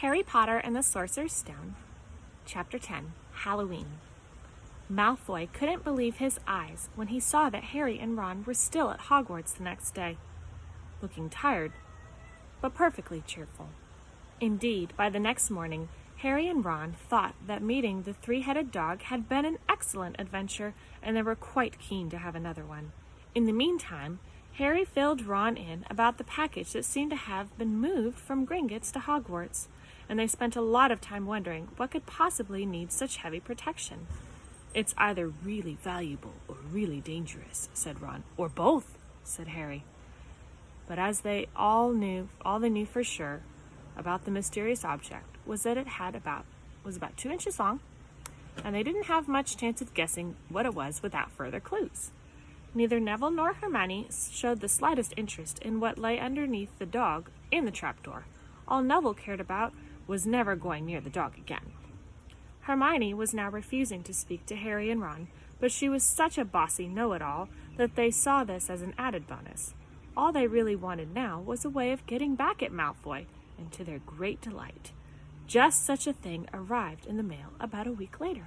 Harry Potter and the Sorcerer's Stone, Chapter 10, Halloween. Malfoy couldn't believe his eyes when he saw that Harry and Ron were still at Hogwarts the next day, looking tired, but perfectly cheerful. Indeed, by the next morning, Harry and Ron thought that meeting the three-headed dog had been an excellent adventure, and they were quite keen to have another one. In the meantime, Harry filled Ron in about the package that seemed to have been moved from Gringotts to Hogwarts, and they spent a lot of time wondering what could possibly need such heavy protection. "It's either really valuable or really dangerous," said Ron. "Or both," said Harry. But as all they knew for sure about the mysterious object was that it was about 2 inches long, and they didn't have much chance of guessing what it was without further clues. Neither Neville nor Hermione showed the slightest interest in what lay underneath the dog in the trapdoor. All Neville cared about was never going near the dog again. Hermione was now refusing to speak to Harry and Ron, but she was such a bossy know-it-all that they saw this as an added bonus. All they really wanted now was a way of getting back at Malfoy, and to their great delight, just such a thing arrived in the mail about a week later.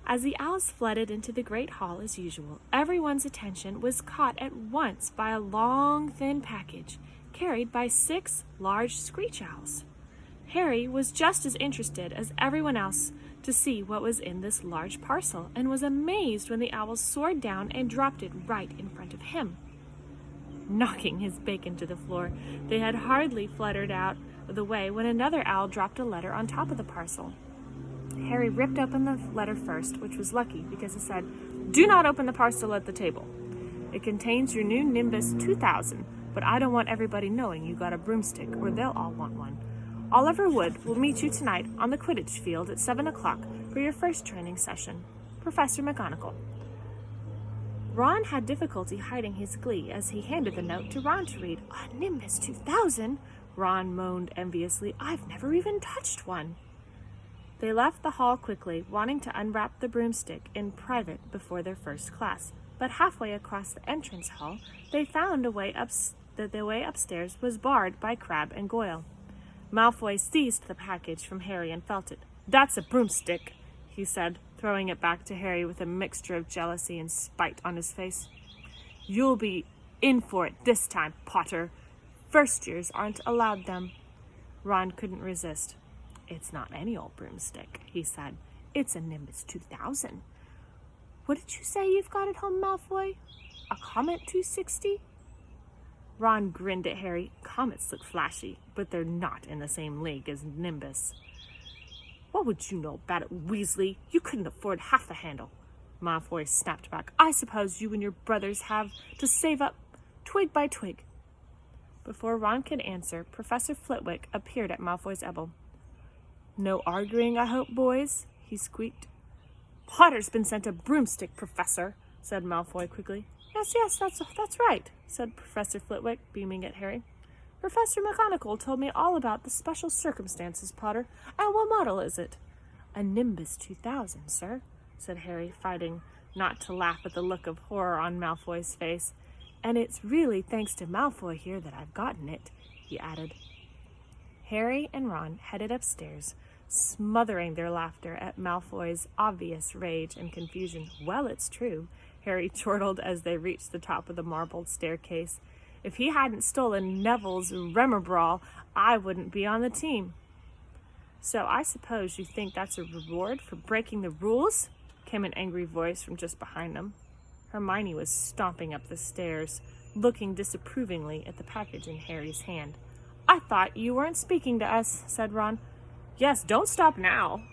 As the owls flooded into the great hall as usual, everyone's attention was caught at once by a long, thin package carried by 6 large screech owls. Harry was just as interested as everyone else to see what was in this large parcel, and was amazed when the owls soared down and dropped it right in front of him. Knocking his bacon to the floor, they had hardly fluttered out of the way when another owl dropped a letter on top of the parcel. Harry ripped open the letter first, which was lucky because it said, "Do not open the parcel at the table. It contains your new Nimbus 2000, but I don't want everybody knowing you got a broomstick, or they'll all want one. Oliver Wood will meet you tonight on the Quidditch field at 7 o'clock for your first training session. Professor McGonagall." Ron had difficulty hiding his glee as he handed the note to Ron to read. "A Nimbus 2000? Ron moaned enviously. "I've never even touched one." They left the hall quickly, wanting to unwrap the broomstick in private before their first class. But halfway across the entrance hall, they found that the way upstairs was barred by Crabbe and Goyle. Malfoy seized the package from Harry and felt it. "That's a broomstick," he said, throwing it back to Harry with a mixture of jealousy and spite on his face. "You'll be in for it this time, Potter. First years aren't allowed them." Ron couldn't resist. "It's not any old broomstick," he said. "It's a Nimbus 2000. What did you say you've got at home, Malfoy? A Comet 260? Ron grinned at Harry. "Comets look flashy, but they're not in the same league as Nimbus." "What would you know about it, Weasley? You couldn't afford half the handle." Malfoy snapped back. "I suppose you and your brothers have to save up twig by twig." Before Ron could answer, Professor Flitwick appeared at Malfoy's elbow. "No arguing, I hope, boys?" he squeaked. "Potter's been sent a broomstick, Professor," said Malfoy quickly. Yes, that's right," said Professor Flitwick, beaming at Harry. "Professor McGonagall told me all about the special circumstances, Potter. And what model is it?" "A Nimbus 2000, sir," said Harry, fighting not to laugh at the look of horror on Malfoy's face. "And it's really thanks to Malfoy here that I've gotten it," he added. Harry and Ron headed upstairs, smothering their laughter at Malfoy's obvious rage and confusion. "Well, it's true," Harry chortled as they reached the top of the marbled staircase. "If he hadn't stolen Neville's Remorbrawl, I wouldn't be on the team." "So I suppose you think that's a reward for breaking the rules?" came an angry voice from just behind them. Hermione was stomping up the stairs, looking disapprovingly at the package in Harry's hand. "I thought you weren't speaking to us," said Ron. "Yes, don't stop now,"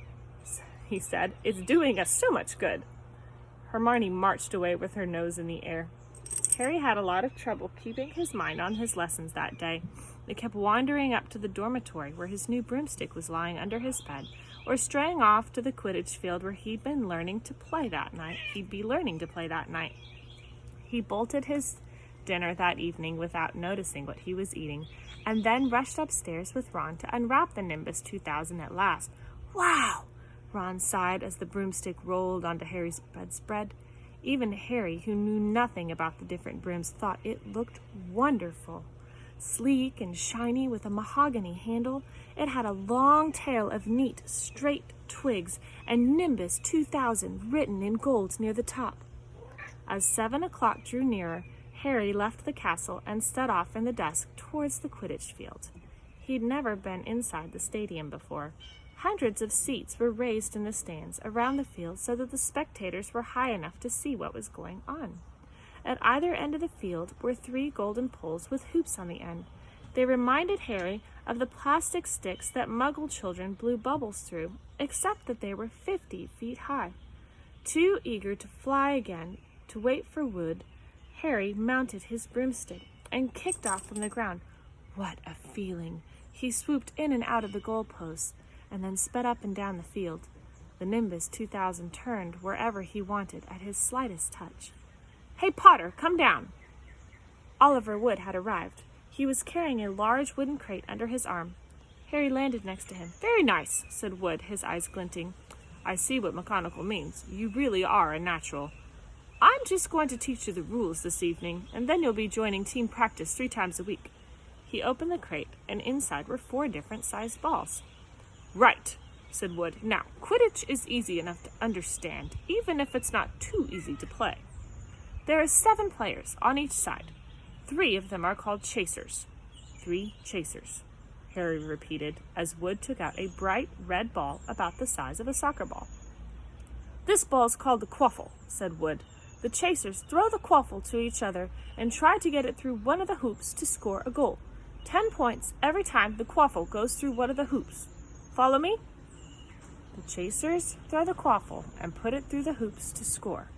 he said. "It's doing us so much good." Hermione marched away with her nose in the air. Harry had a lot of trouble keeping his mind on his lessons that day. They kept wandering up to the dormitory where his new broomstick was lying under his bed, or straying off to the Quidditch field where he'd be learning to play that night. He bolted his dinner that evening without noticing what he was eating, and then rushed upstairs with Ron to unwrap the Nimbus 2000 at last. "Wow!" Ron sighed as the broomstick rolled onto Harry's bedspread. Even Harry, who knew nothing about the different brooms, thought it looked wonderful. Sleek and shiny with a mahogany handle, it had a long tail of neat, straight twigs and Nimbus 2000 written in gold near the top. As 7 o'clock drew nearer, Harry left the castle and set off in the dusk towards the Quidditch field. He'd never been inside the stadium before. Hundreds of seats were raised in the stands around the field so that the spectators were high enough to see what was going on. At either end of the field were 3 golden poles with hoops on the end. They reminded Harry of the plastic sticks that Muggle children blew bubbles through, except that they were 50 feet high. Too eager to fly again to wait for Wood, Harry mounted his broomstick and kicked off from the ground. What a feeling! He swooped in and out of the goalposts and then sped up and down the field. The Nimbus 2000 turned wherever he wanted at his slightest touch. "Hey, Potter, come down!" Oliver Wood had arrived. He was carrying a large wooden crate under his arm. Harry landed next to him. "Very nice," said Wood, his eyes glinting. "I see what McGonagall means. You really are a natural. I'm just going to teach you the rules this evening, and then you'll be joining team practice 3 times a week." He opened the crate, and inside were 4 different-sized balls. "Right," said Wood. "Now, Quidditch is easy enough to understand, even if it's not too easy to play. There are 7 players on each side. 3 of them are called chasers." 3 chasers, Harry repeated, as Wood took out a bright red ball about the size of a soccer ball. "This ball's called the quaffle," said Wood. "The chasers throw the quaffle to each other and try to get it through one of the hoops to score a goal. 10 points every time the quaffle goes through one of the hoops. Follow me?" "The chasers throw the quaffle and put it through the hoops to score,"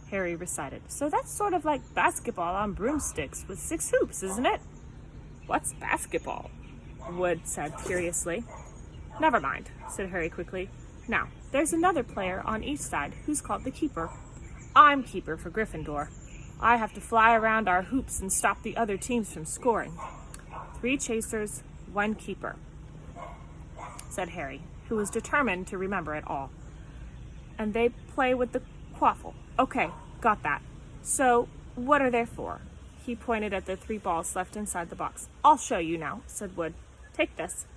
Harry recited. "So that's sort of like basketball on broomsticks with 6 hoops, isn't it?" "What's basketball?" Wood said curiously. "Never mind," said Harry quickly. "Now, there's another player on each side who's called the keeper. I'm keeper for Gryffindor. I have to fly around our hoops and stop the other teams from scoring. 3 chasers, 1 keeper," said Harry, who was determined to remember it all. "And they play with the quaffle. Okay, got that. So, what are they for?" He pointed at the 3 balls left inside the box. "I'll show you now," said Wood. "Take this."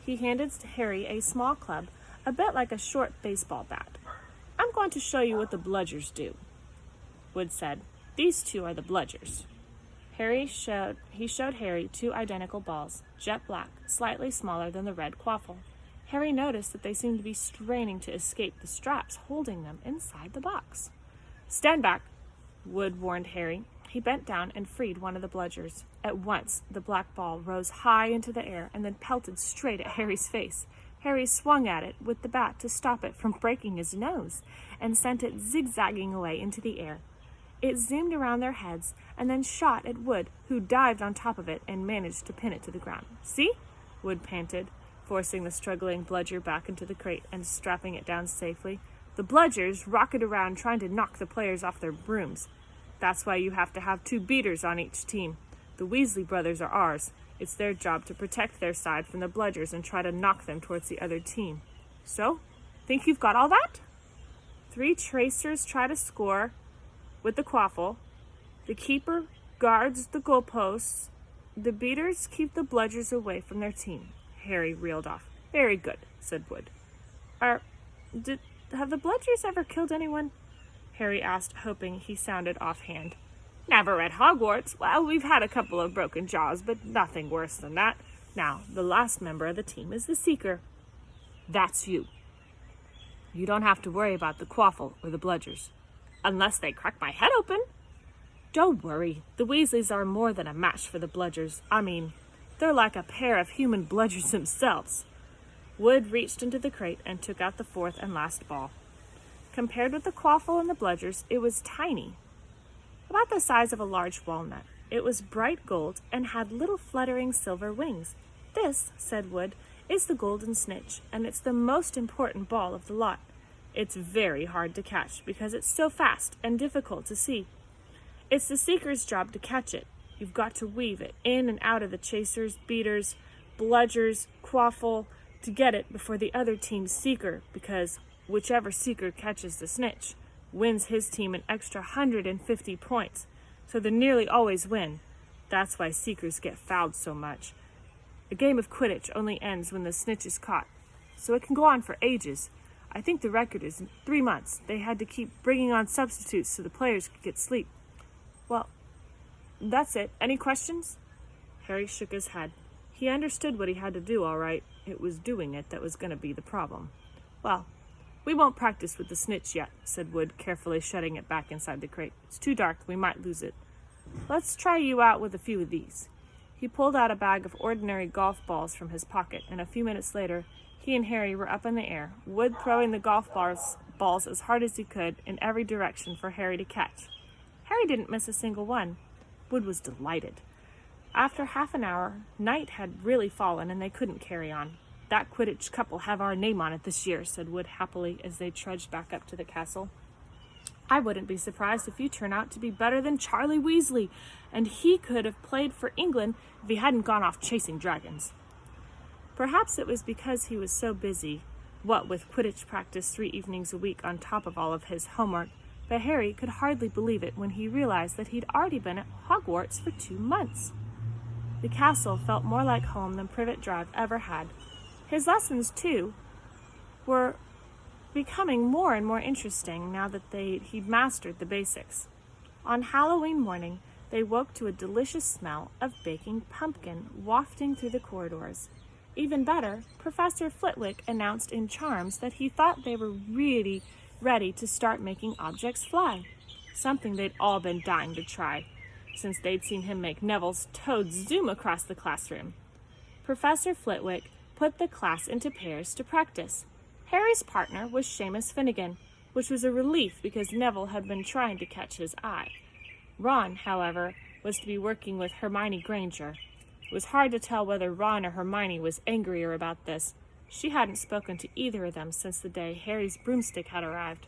He handed Harry a small club, a bit like a short baseball bat. "I'm going to show you what the bludgers do," Wood said. "These 2 are the bludgers." He showed Harry 2 identical balls, jet black, slightly smaller than the red quaffle. Harry noticed that they seemed to be straining to escape the straps holding them inside the box. "Stand back," Wood warned Harry. He bent down and freed one of the bludgers. At once, the black ball rose high into the air and then pelted straight at Harry's face. Harry swung at it with the bat to stop it from breaking his nose and sent it zigzagging away into the air. It zoomed around their heads and then shot at Wood, who dived on top of it and managed to pin it to the ground. "See?" Wood panted, forcing the struggling bludger back into the crate and strapping it down safely. "The bludgers rocket around trying to knock the players off their brooms. That's why you have to have 2 beaters on each team. The Weasley brothers are ours. It's their job to protect their side from the bludgers and try to knock them towards the other team. So, think you've got all that?" 3 chasers try to score with the quaffle. The keeper guards the goalposts. The beaters keep the bludgers away from their team. Harry reeled off. "Very good," said Wood. Have the bludgers ever killed anyone?" Harry asked, hoping he sounded offhand. "Never at Hogwarts. Well, we've had a couple of broken jaws, but nothing worse than that. Now, the last member of the team is the Seeker. That's you. You don't have to worry about the quaffle or the bludgers. Unless they crack my head open." "Don't worry. The Weasleys are more than a match for the bludgers. I mean, they're like a pair of human bludgers themselves." Wood reached into the crate and took out the 4th and last ball. Compared with the quaffle and the bludgers, it was tiny, about the size of a large walnut. It was bright gold and had little fluttering silver wings. "This," said Wood, "is the golden snitch, and it's the most important ball of the lot. It's very hard to catch because it's so fast and difficult to see. It's the Seeker's job to catch it. You've got to weave it in and out of the chasers, beaters, bludgers, quaffle to get it before the other team's Seeker, because whichever Seeker catches the snitch wins his team an extra 150 points, so they nearly always win. That's why seekers get fouled so much. A game of Quidditch only ends when the snitch is caught, so it can go on for ages. I think the record is 3 months. They had to keep bringing on substitutes so the players could get sleep. Well, that's it. Any questions? Harry shook his head. He understood what he had to do, all right. It was doing it that was going to be the problem. Well, we won't practice with the snitch yet, said Wood, carefully shutting it back inside the crate. It's too dark. We might lose it. Let's try you out with a few of these. He pulled out a bag of ordinary golf balls from his pocket, and a few minutes later, he and Harry were up in the air, Wood throwing the golf balls as hard as he could in every direction for Harry to catch. Harry didn't miss a single one. Wood was delighted. After half an hour, night had really fallen, and they couldn't carry on. That Quidditch Cup will have our name on it this year, said Wood happily as they trudged back up to the castle. I wouldn't be surprised if you turn out to be better than Charlie Weasley, and he could have played for England if he hadn't gone off chasing dragons. Perhaps it was because he was so busy, what with Quidditch practice 3 evenings a week on top of all of his homework, but Harry could hardly believe it when he realized that he'd already been at Hogwarts for 2 months. The castle felt more like home than Privet Drive ever had. His lessons, too, were becoming more and more interesting now that he'd mastered the basics. On Halloween morning, they woke to a delicious smell of baking pumpkin wafting through the corridors. Even better, Professor Flitwick announced in Charms that he thought they were really ready to start making objects fly, something they'd all been dying to try, since they'd seen him make Neville's toad zoom across the classroom. Professor Flitwick put the class into pairs to practice. Harry's partner was Seamus Finnegan, which was a relief because Neville had been trying to catch his eye. Ron, however, was to be working with Hermione Granger. It was hard to tell whether Ron or Hermione was angrier about this. She hadn't spoken to either of them since the day Harry's broomstick had arrived.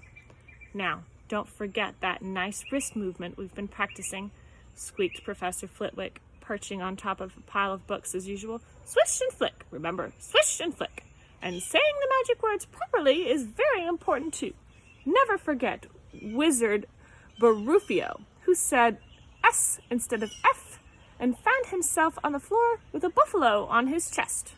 Now, don't forget that nice wrist movement we've been practicing, squeaked Professor Flitwick, perching on top of a pile of books as usual. Swish and flick, remember, swish and flick. And saying the magic words properly is very important too. Never forget Wizard Barufio, who said S instead of F, and found himself on the floor with a buffalo on his chest.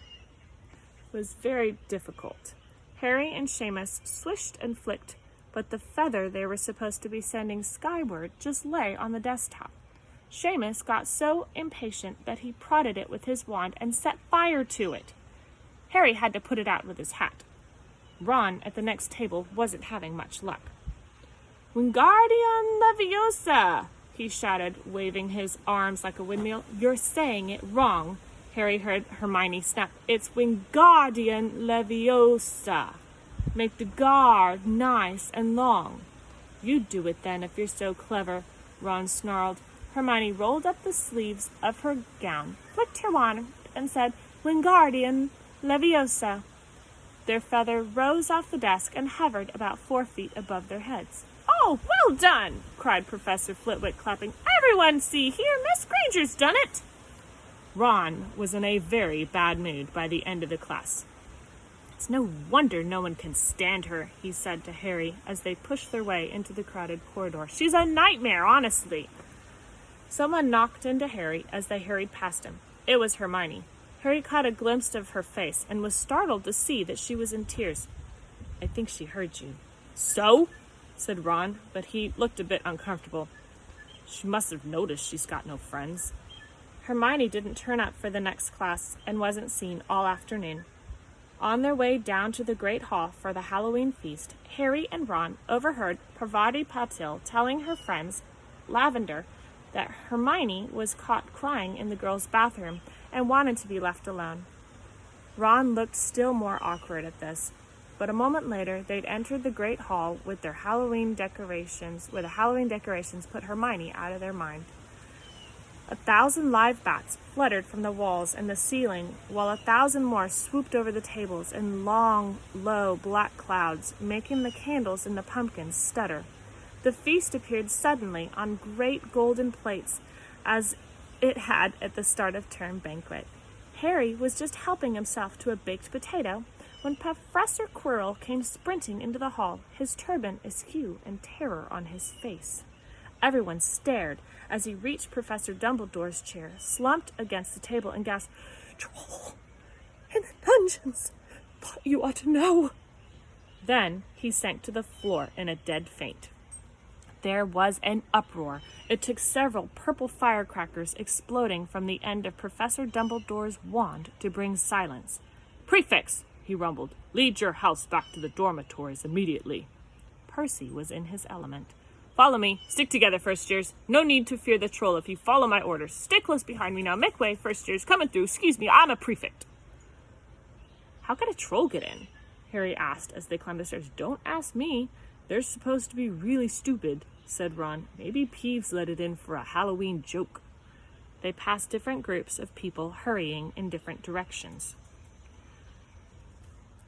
It was very difficult. Harry and Seamus swished and flicked, but the feather they were supposed to be sending skyward just lay on the desktop. Seamus got so impatient that he prodded it with his wand and set fire to it. Harry had to put it out with his hat. Ron, at the next table, wasn't having much luck. Wingardium Leviosa, he shouted, waving his arms like a windmill. You're saying it wrong, Harry heard Hermione snap. It's Wingardium Leviosa. Make the gar nice and long. You do it then if you're so clever, Ron snarled. Hermione rolled up the sleeves of her gown, flicked her wand, and said, Wingardium Leviosa. Their feather rose off the desk and hovered about 4 feet above their heads. Oh, well done, cried Professor Flitwick, clapping. Everyone see here, Miss Granger's done it. Ron was in a very bad mood by the end of the class. It's no wonder no one can stand her, he said to Harry as they pushed their way into the crowded corridor. She's a nightmare, honestly. Someone knocked into Harry as they hurried past him. It was Hermione. Harry caught a glimpse of her face and was startled to see that she was in tears. I think she heard you. So? Said Ron, but he looked a bit uncomfortable. She must have noticed she's got no friends. Hermione didn't turn up for the next class and wasn't seen all afternoon. On their way down to the Great Hall for the Halloween feast, Harry and Ron overheard Parvati Patil telling her friends, Lavender, that Hermione was caught crying in the girls' bathroom and wanted to be left alone. Ron looked still more awkward at this, but a moment later they'd entered the Great Hall with their Halloween decorations, where the Halloween decorations put Hermione out of their mind. 1,000 live bats fluttered from the walls and the ceiling, while 1,000 more swooped over the tables in long, low black clouds, making the candles in the pumpkins stutter. The feast appeared suddenly on great golden plates, as it had at the start of term banquet. Harry was just helping himself to a baked potato when Professor Quirrell came sprinting into the hall, his turban askew and terror on his face. Everyone stared as he reached Professor Dumbledore's chair, slumped against the table, and gasped, "Troll! In the dungeons! Thought you ought to know!" Then he sank to the floor in a dead faint. There was an uproar. It took several purple firecrackers exploding from the end of Professor Dumbledore's wand to bring silence. "Prefects," he rumbled, "lead your house back to the dormitories immediately." Percy was in his element. "Follow me. Stick together, first years. No need to fear the troll if you follow my orders. Stay close behind me now. Make way, first years. Coming through. Excuse me, I'm a prefect." "How could a troll get in?" Harry asked as they climbed the stairs. "Don't ask me. They're supposed to be really stupid," said Ron. "Maybe Peeves let it in for a Halloween joke." They passed different groups of people hurrying in different directions.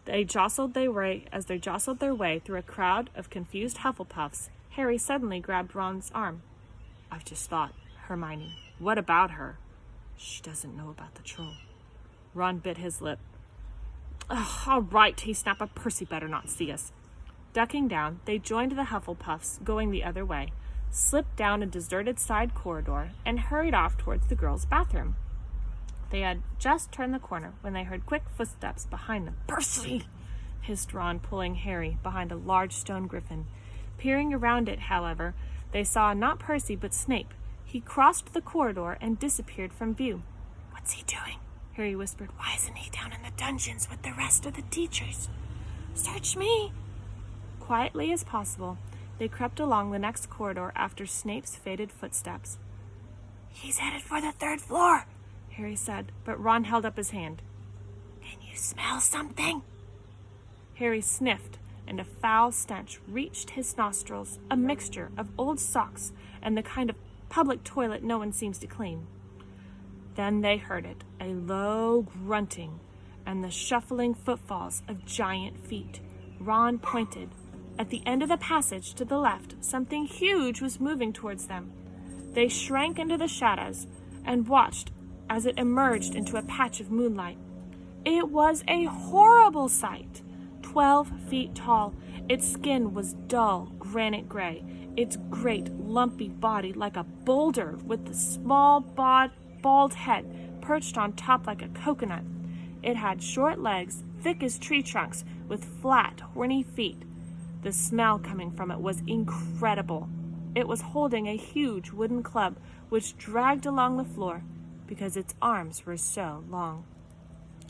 As they jostled their way through a crowd of confused Hufflepuffs, Harry suddenly grabbed Ron's arm. "I've just thought, Hermione, what about her?" "She doesn't know about the troll." Ron bit his lip. "All right," he snapped, "but Percy better not see us." Ducking down, they joined the Hufflepuffs going the other way, slipped down a deserted side corridor, and hurried off towards the girls' bathroom. They had just turned the corner when they heard quick footsteps behind them. "Percy!" hissed Ron, pulling Harry behind a large stone griffin. Peering around it, however, they saw not Percy but Snape. He crossed the corridor and disappeared from view. "What's he doing?" Harry whispered. "Why isn't he down in the dungeons with the rest of the teachers?" "Search me!" Quietly as possible, they crept along the next corridor after Snape's faded footsteps. "He's headed for the 3rd floor," Harry said, but Ron held up his hand. "Can you smell something?" Harry sniffed, and a foul stench reached his nostrils, a mixture of old socks and the kind of public toilet no one seems to clean. Then they heard it, a low grunting, and the shuffling footfalls of giant feet. Ron pointed. At the end of the passage to the left, something huge was moving towards them. They shrank into the shadows and watched as it emerged into a patch of moonlight. It was a horrible sight. 12 feet tall, its skin was dull granite gray, its great lumpy body like a boulder with the small bald head perched on top like a coconut. It had short legs, thick as tree trunks, with flat, horny feet. The smell coming from it was incredible. It was holding a huge wooden club which dragged along the floor because its arms were so long.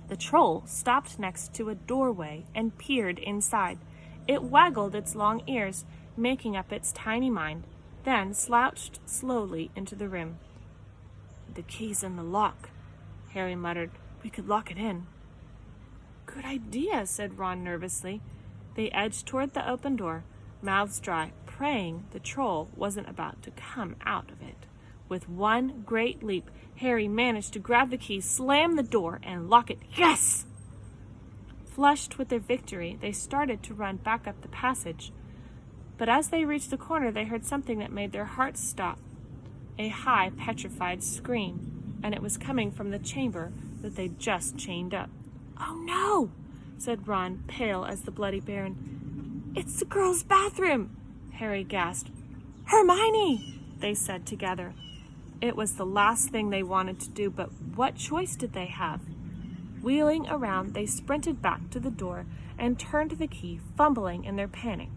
The troll stopped next to a doorway and peered inside. It waggled its long ears, making up its tiny mind, then slouched slowly into the room. "The key's in the lock," Harry muttered. "We could lock it in." "Good idea," said Ron nervously. They edged toward the open door, mouths dry, praying the troll wasn't about to come out of it. With one great leap, Harry managed to grab the key, slam the door, and lock it. Yes! Flushed with their victory, they started to run back up the passage. But as they reached the corner, they heard something that made their hearts stop. A high, petrified scream, and it was coming from the chamber that they'd just chained up. "Oh, no!" said Ron, pale as the Bloody Baron. "It's the girls' bathroom!" Harry gasped. "Hermione!" they said together. It was the last thing they wanted to do, but what choice did they have? Wheeling around, they sprinted back to the door and turned the key, fumbling in their panic.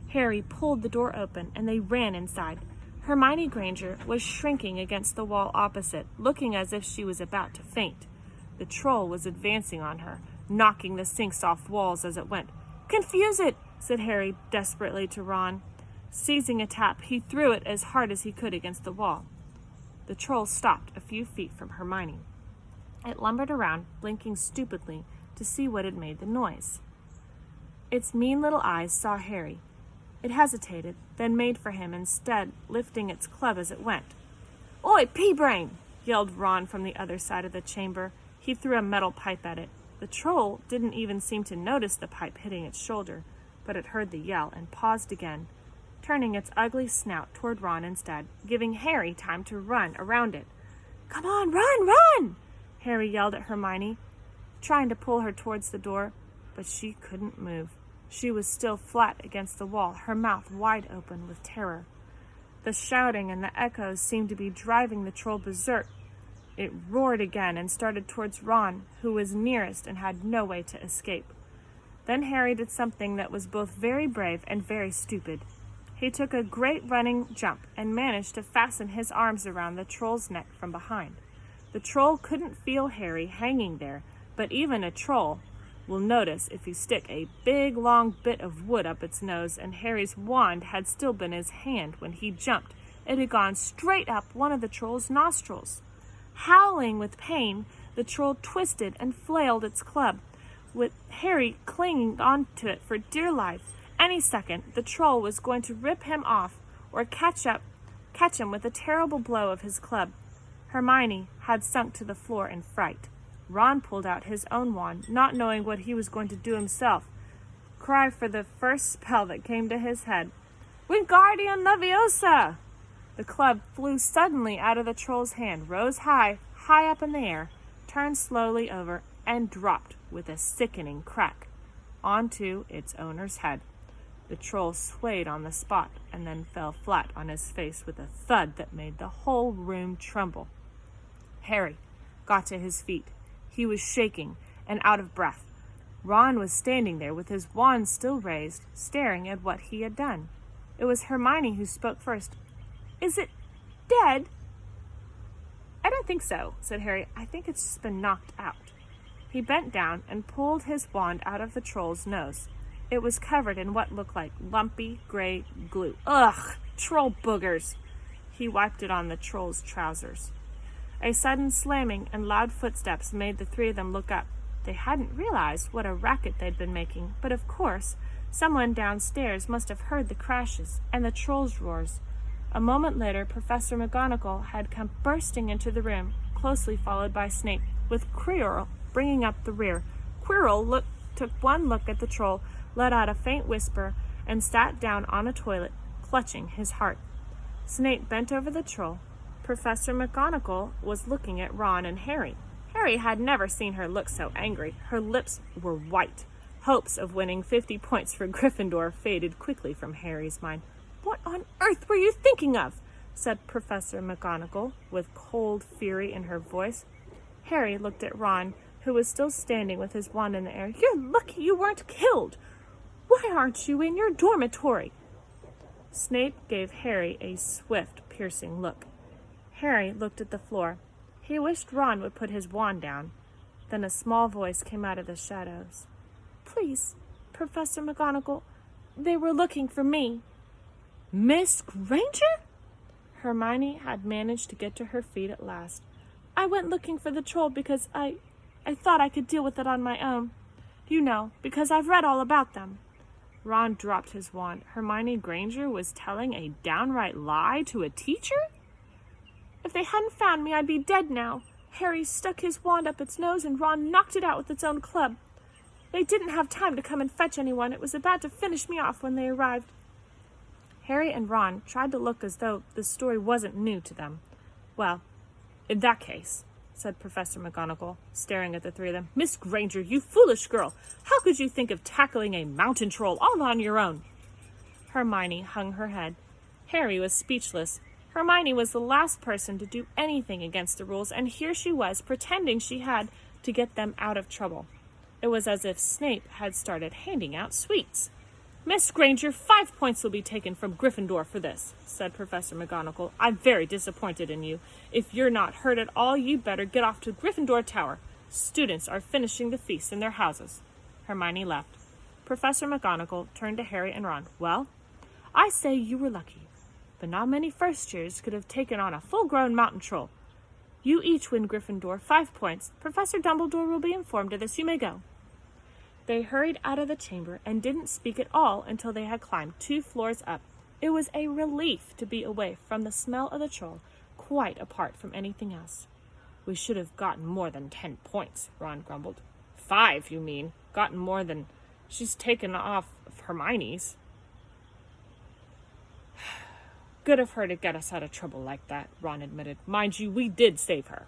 Harry pulled the door open, and they ran inside. Hermione Granger was shrinking against the wall opposite, looking as if she was about to faint. The troll was advancing on her, knocking the sinks off walls as it went. "Confuse it!" said Harry desperately to Ron. Seizing a tap, he threw it as hard as he could against the wall. The troll stopped a few feet from Hermione. It lumbered around, blinking stupidly to see what had made the noise. Its mean little eyes saw Harry. It hesitated, then made for him instead, lifting its club as it went. "Oi, pea-brain!" yelled Ron from the other side of the chamber. He threw a metal pipe at it. The troll didn't even seem to notice the pipe hitting its shoulder, but it heard the yell and paused again, turning its ugly snout toward Ron instead, giving Harry time to run around it. "Come on, run, run!" Harry yelled at Hermione, trying to pull her towards the door, but she couldn't move. She was still flat against the wall, her mouth wide open with terror. The shouting and the echoes seemed to be driving the troll berserk. It roared again and started towards Ron, who was nearest and had no way to escape. Then Harry did something that was both very brave and very stupid. He took a great running jump and managed to fasten his arms around the troll's neck from behind. The troll couldn't feel Harry hanging there, but even a troll will notice if you stick a big long bit of wood up its nose, and Harry's wand had still been in his hand when he jumped. It had gone straight up one of the troll's nostrils. Howling with pain, the troll twisted and flailed its club, with Harry clinging onto it for dear life. Any second, the troll was going to rip him off or catch him with a terrible blow of his club. Hermione had sunk to the floor in fright. Ron pulled out his own wand, not knowing what he was going to do himself. Cry for the first spell that came to his head. Wingardium Leviosa! The club flew suddenly out of the troll's hand, rose high up in the air, turned slowly over, and dropped with a sickening crack onto its owner's head. The troll swayed on the spot and then fell flat on his face with a thud that made the whole room tremble. Harry got to his feet. He was shaking and out of breath. Ron was standing there with his wand still raised, staring at what he had done. It was Hermione who spoke first. "Is it dead?" "I don't think so," said Harry. "I think it's just been knocked out." He bent down and pulled his wand out of the troll's nose. It was covered in what looked like lumpy gray glue. Ugh! Troll boogers! He wiped it on the troll's trousers. A sudden slamming and loud footsteps made the three of them look up. They hadn't realized what a racket they'd been making, but of course, someone downstairs must have heard the crashes and the troll's roars. A moment later, Professor McGonagall had come bursting into the room, closely followed by Snape, with Quirrell bringing up the rear. Quirrell took one look at the troll, let out a faint whisper, and sat down on a toilet, clutching his heart. Snape bent over the troll. Professor McGonagall was looking at Ron and Harry. Harry had never seen her look so angry. Her lips were white. Hopes of winning 50 points for Gryffindor faded quickly from Harry's mind. "What on earth were you thinking of?" said Professor McGonagall, with cold fury in her voice. Harry looked at Ron, who was still standing with his wand in the air. "You're lucky you weren't killed. Why aren't you in your dormitory?" Snape gave Harry a swift, piercing look. Harry looked at the floor. He wished Ron would put his wand down. Then a small voice came out of the shadows. "Please, Professor McGonagall, they were looking for me." "Miss Granger?" Hermione had managed to get to her feet at last. "I went looking for the troll because I thought I could deal with it on my own. You know, because I've read all about them." Ron dropped his wand. Hermione Granger was telling a downright lie to a teacher? "If they hadn't found me, I'd be dead now." Harry stuck his wand up its nose and Ron knocked it out with its own club. "They didn't have time to come and fetch anyone. It was about to finish me off when they arrived." Harry and Ron tried to look as though the story wasn't new to them. "Well, in that case," said Professor McGonagall, staring at the three of them. "Miss Granger, you foolish girl! How could you think of tackling a mountain troll all on your own?" Hermione hung her head. Harry was speechless. Hermione was the last person to do anything against the rules, and here she was, pretending she had to get them out of trouble. It was as if Snape had started handing out sweets. "Miss Granger, 5 points will be taken from Gryffindor for this," said Professor McGonagall. "I'm very disappointed in you. If you're not hurt at all, you'd better get off to Gryffindor Tower. Students are finishing the feast in their houses." Hermione left. Professor McGonagall turned to Harry and Ron. "Well, I say you were lucky, but not many first-years could have taken on a full-grown mountain troll. You each win Gryffindor 5 points. Professor Dumbledore will be informed of this. You may go." They hurried out of the chamber and didn't speak at all until they had climbed 2 floors up. It was a relief to be away from the smell of the troll, quite apart from anything else. "We should have gotten more than 10 points, Ron grumbled. 5, you mean? Gotten more than she's taken off of Hermione's." "Good of her to get us out of trouble like that," Ron admitted. "Mind you, we did save her."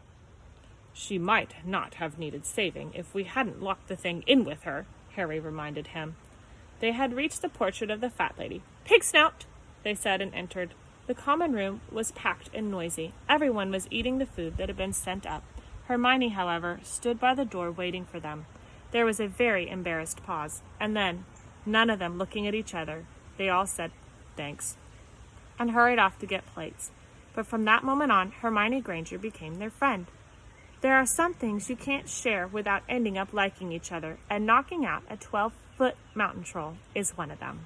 "She might not have needed saving if we hadn't locked the thing in with her," Harry reminded him. They had reached the portrait of the fat lady. "Pig Snout," they said, and entered. The common room was packed and noisy. Everyone was eating the food that had been sent up. Hermione, however, stood by the door waiting for them. There was a very embarrassed pause, and then, none of them looking at each other, they all said, "Thanks," and hurried off to get plates. But from that moment on, Hermione Granger became their friend. There are some things you can't share without ending up liking each other, and knocking out a 12-foot mountain troll is one of them.